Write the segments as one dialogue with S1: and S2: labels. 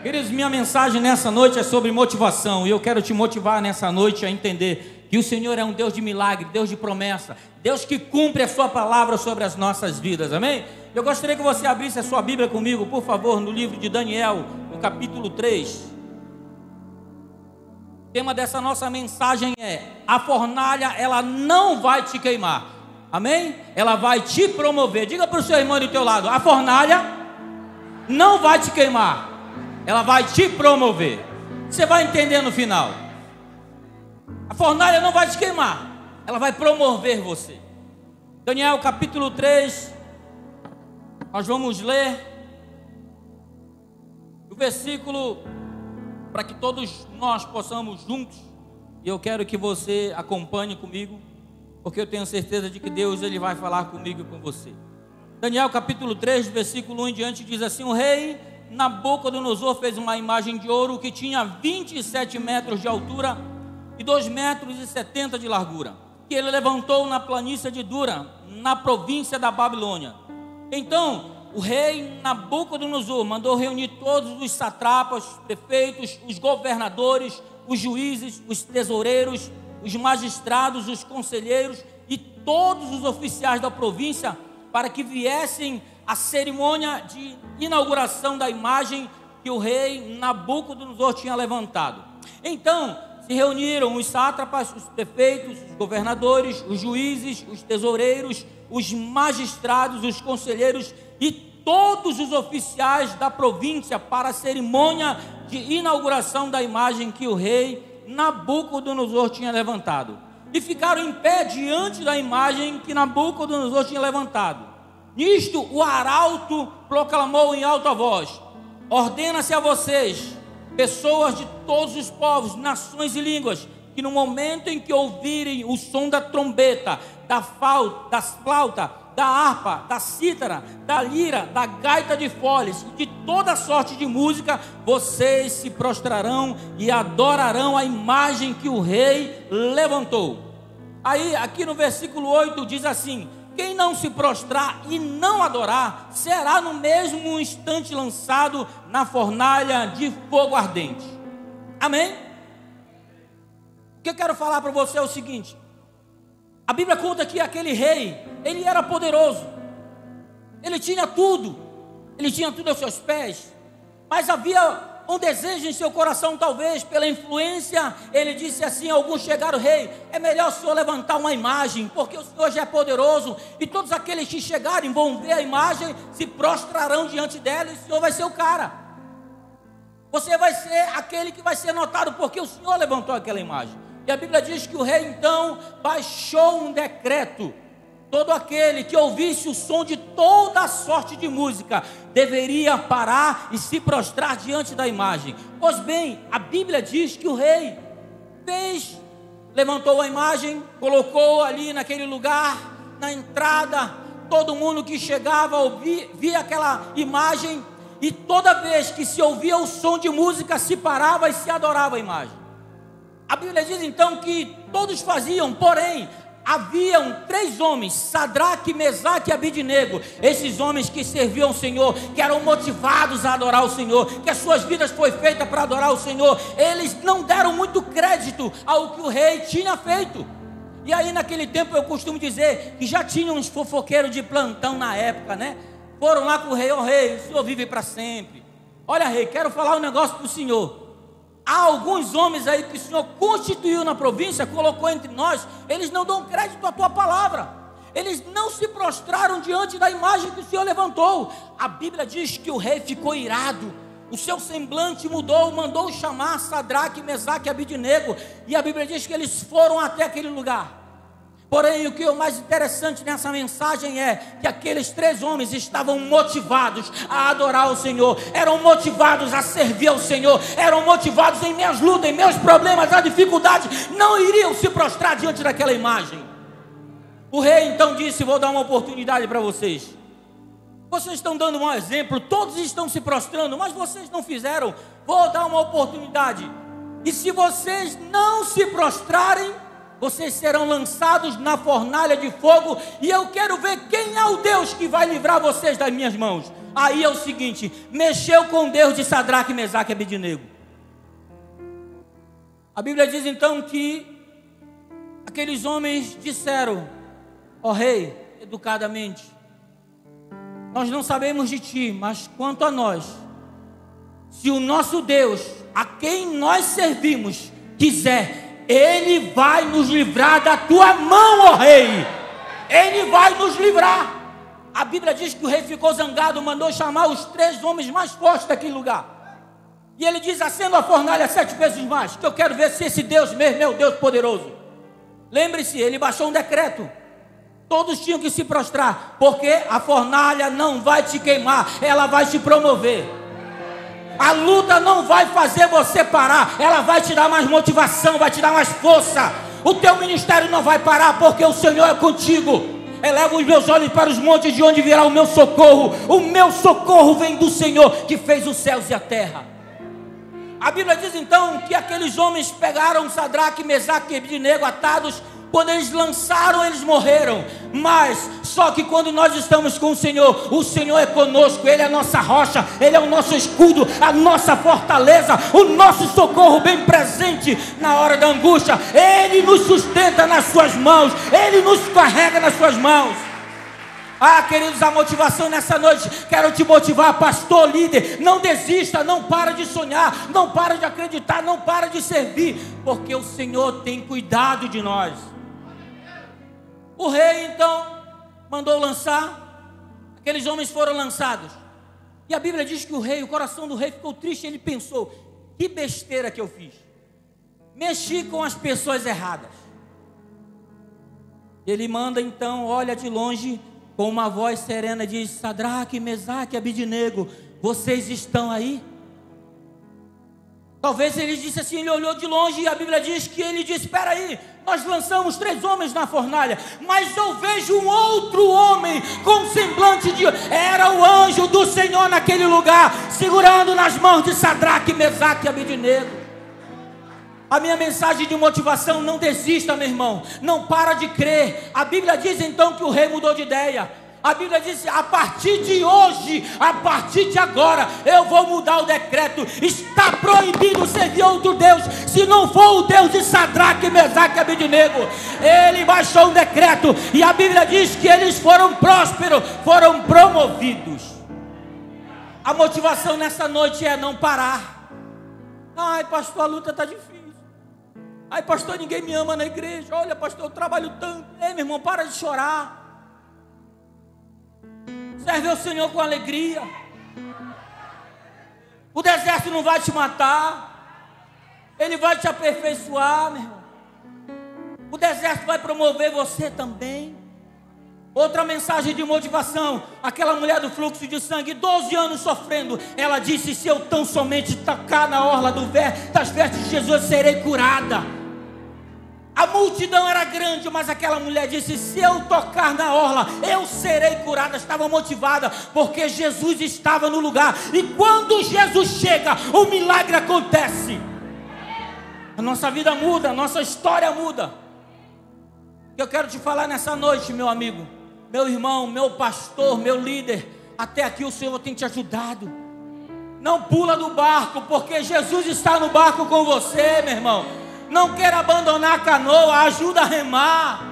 S1: Queridos, minha mensagem nessa noite é sobre motivação. E eu quero te motivar nessa noite a entender que o Senhor é um Deus de milagre, Deus de promessa, Deus que cumpre a sua palavra sobre as nossas vidas, amém? Eu gostaria que você abrisse a sua Bíblia comigo, por favor, no livro de Daniel, no capítulo 3. O tema dessa nossa mensagem é: a fornalha, ela não vai te queimar, amém? Ela vai te promover. Diga para o seu irmão do teu lado: a fornalha não vai te queimar, ela vai te promover. Você vai entender no final. A fornalha não vai te queimar, ela vai promover você. Daniel capítulo 3, nós vamos ler o versículo, para que todos nós possamos juntos, e eu quero que você acompanhe comigo, porque eu tenho certeza de que Deus ele vai falar comigo e com você. Daniel capítulo 3, versículo 1 em diante, diz assim: o rei Nabucodonosor fez uma imagem de ouro que tinha 27 metros de altura e 2,70 metros de largura, que ele levantou na planície de Dura, na província da Babilônia. Então o rei Nabucodonosor mandou reunir todos os satrapas, prefeitos, os governadores, os juízes, os tesoureiros, os magistrados, os conselheiros e todos os oficiais da província, para que viessem à cerimônia de inauguração da imagem que o rei Nabucodonosor tinha levantado. Então se reuniram os sátrapas, os prefeitos, os governadores, os juízes, os tesoureiros, os magistrados, os conselheiros e todos os oficiais da província para a cerimônia de inauguração da imagem que o rei Nabucodonosor tinha levantado. E ficaram em pé diante da imagem que Nabucodonosor tinha levantado. Nisto o arauto proclamou em alta voz: ordena-se a vocês, pessoas de todos os povos, nações e línguas, que no momento em que ouvirem o som da trombeta, da flauta, da harpa, da cítara, da lira, da gaita de foles e de toda sorte de música, vocês se prostrarão e adorarão a imagem que o rei levantou. Aí aqui no versículo 8 diz assim: quem não se prostrar e não adorar será no mesmo instante lançado na fornalha de fogo ardente. Amém? O que eu quero falar para você é o seguinte: a Bíblia conta que aquele rei, ele era poderoso, ele tinha tudo aos seus pés, mas havia um desejo em seu coração, talvez pela influência. Ele disse assim: alguns chegaram: rei, é melhor o senhor levantar uma imagem, porque o senhor já é poderoso, e todos aqueles que chegarem vão ver a imagem, se prostrarão diante dela, e o senhor vai ser o cara, você vai ser aquele que vai ser notado, porque o senhor levantou aquela imagem. E a Bíblia diz que o rei então baixou um decreto: todo aquele que ouvisse o som de toda a sorte de música deveria parar e se prostrar diante da imagem. Pois bem, a Bíblia diz que o rei levantou a imagem, colocou ali naquele lugar, na entrada. Todo mundo que chegava via aquela imagem, e toda vez que se ouvia o som de música, se parava e se adorava a imagem. A Bíblia diz então que todos faziam, porém haviam 3 homens, Sadraque, Mesaque e Abidnego. Esses homens que serviam ao Senhor, que eram motivados a adorar o Senhor, que as suas vidas foi feita para adorar o Senhor, eles não deram muito crédito ao que o rei tinha feito. E aí naquele tempo eu costumo dizer que já tinham uns fofoqueiros de plantão na época, né? Foram lá com o rei: ó rei, o senhor vive para sempre. Olha rei, quero falar um negócio para o senhor. Há alguns homens aí que o Senhor constituiu na província, colocou entre nós, eles não dão crédito à tua palavra, eles não se prostraram diante da imagem que o Senhor levantou. A Bíblia diz que o rei ficou irado, o seu semblante mudou, mandou chamar Sadraque, Mesaque e Abidnego, e a Bíblia diz que eles foram até aquele lugar. Porém, o que é o mais interessante nessa mensagem é que aqueles 3 homens estavam motivados a adorar o Senhor, eram motivados a servir ao Senhor, eram motivados em minhas lutas, em meus problemas, a dificuldade, não iriam se prostrar diante daquela imagem. O rei então disse: vou dar uma oportunidade para vocês. Vocês estão dando um exemplo, todos estão se prostrando, mas vocês não fizeram. Vou dar uma oportunidade, e se vocês não se prostrarem, vocês serão lançados na fornalha de fogo, e eu quero ver quem é o Deus que vai livrar vocês das minhas mãos. Aí é o seguinte: mexeu com Deus de Sadraque, Mesaque e Abednego. A Bíblia diz então que aqueles homens disseram: ó rei, educadamente, nós não sabemos de ti, mas quanto a nós, se o nosso Deus, a quem nós servimos, quiser, Ele vai nos livrar da tua mão, ó rei. Ele vai nos livrar. A Bíblia diz que o rei ficou zangado, mandou chamar os 3 homens mais fortes daquele lugar. E ele diz: acenda a fornalha 7 vezes mais, que eu quero ver se esse Deus mesmo é o Deus poderoso. Lembre-se, ele baixou um decreto. Todos tinham que se prostrar, porque a fornalha não vai te queimar, ela vai te promover. A luta não vai fazer você parar, ela vai te dar mais motivação, vai te dar mais força. O teu ministério não vai parar, porque o Senhor é contigo. Eleva os meus olhos para os montes, de onde virá o meu socorro. O meu socorro vem do Senhor, que fez os céus e a terra. A Bíblia diz então que aqueles homens pegaram Sadraque, Mesaque e Abednego atados. Quando eles lançaram, eles morreram. Mas só que quando nós estamos com o Senhor é conosco. Ele é a nossa rocha, Ele é o nosso escudo, a nossa fortaleza, o nosso socorro bem presente na hora da angústia. Ele nos sustenta nas suas mãos, Ele nos carrega nas suas mãos. Ah, queridos, a motivação nessa noite, quero te motivar, pastor, líder, não desista, não para de sonhar, não para de acreditar, não para de servir, porque o Senhor tem cuidado de nós. O rei então mandou lançar, aqueles homens foram lançados, e a Bíblia diz que o coração do rei ficou triste. Ele pensou: que besteira que eu fiz, mexi com as pessoas erradas. Ele manda então, olha de longe, com uma voz serena, diz: Sadraque, Mesaque e Abednego, vocês estão aí? Talvez ele disse assim, ele olhou de longe, e a Bíblia diz que ele disse: espera aí, nós lançamos 3 homens na fornalha, mas eu vejo um outro homem com semblante de... Era o anjo do Senhor naquele lugar, segurando nas mãos de Sadraque, Mesaque e Abednego. A minha mensagem de motivação: não desista, meu irmão, não para de crer. A Bíblia diz então que o rei mudou de ideia. A Bíblia diz: a partir de hoje, a partir de agora, eu vou mudar o decreto. Está proibido servir outro Deus, se não for o Deus de Sadraque, Mesaque e Abednego. Ele baixou um decreto, e a Bíblia diz que eles foram prósperos, foram promovidos. A motivação nessa noite é não parar. Ai, pastor, a luta está difícil. Ai, pastor, ninguém me ama na igreja. Olha, pastor, eu trabalho tanto. Ei, meu irmão, para de chorar. Serve ao Senhor com alegria. O deserto não vai te matar, Ele vai te aperfeiçoar, meu irmão. O deserto vai promover você também. Outra mensagem de motivação: aquela mulher do fluxo de sangue, 12 anos sofrendo, ela disse: se eu tão somente tocar na orla das vestes de Jesus, serei curada. A multidão era grande, mas aquela mulher disse: se eu tocar na orla, eu serei curada. Estava motivada, porque Jesus estava no lugar. E quando Jesus chega, o milagre acontece. A nossa vida muda, a nossa história muda. Eu quero te falar nessa noite, meu amigo, meu irmão, meu pastor, meu líder. Até aqui o Senhor tem te ajudado. Não pula do barco, porque Jesus está no barco com você, meu irmão. Não queira abandonar a canoa, ajuda a remar,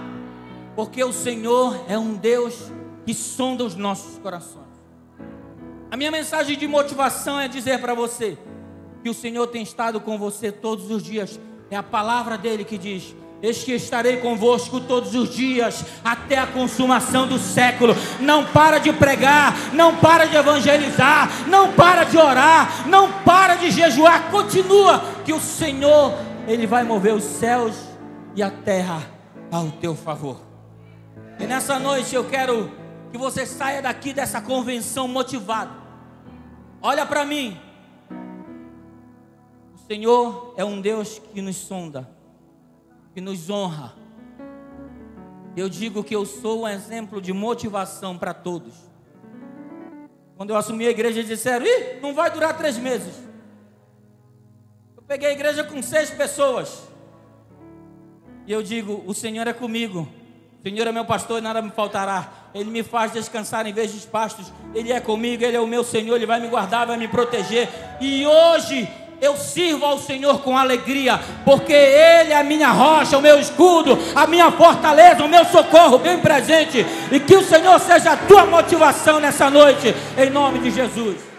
S1: porque o Senhor é um Deus que sonda os nossos corações. A minha mensagem de motivação é dizer para você que o Senhor tem estado com você todos os dias. É a palavra dele que diz: eis que estarei convosco todos os dias, até a consumação do século. Não para de pregar, não para de evangelizar, não para de orar, não para de jejuar. Continua, que o Senhor, Ele vai mover os céus e a terra ao teu favor. E nessa noite eu quero que você saia daqui dessa convenção motivado. Olha para mim. O Senhor é um Deus que nos sonda, que nos honra. Eu digo que eu sou um exemplo de motivação para todos. Quando eu assumi a igreja, disseram: ih, não vai durar 3 meses. Peguei a igreja com 6 pessoas. E eu digo: o Senhor é comigo, o Senhor é meu pastor e nada me faltará. Ele me faz descansar em verdes pastos. Ele é comigo, Ele é o meu Senhor. Ele vai me guardar, vai me proteger. E hoje eu sirvo ao Senhor com alegria, porque Ele é a minha rocha, o meu escudo, a minha fortaleza, o meu socorro bem presente. E que o Senhor seja a tua motivação nessa noite, em nome de Jesus.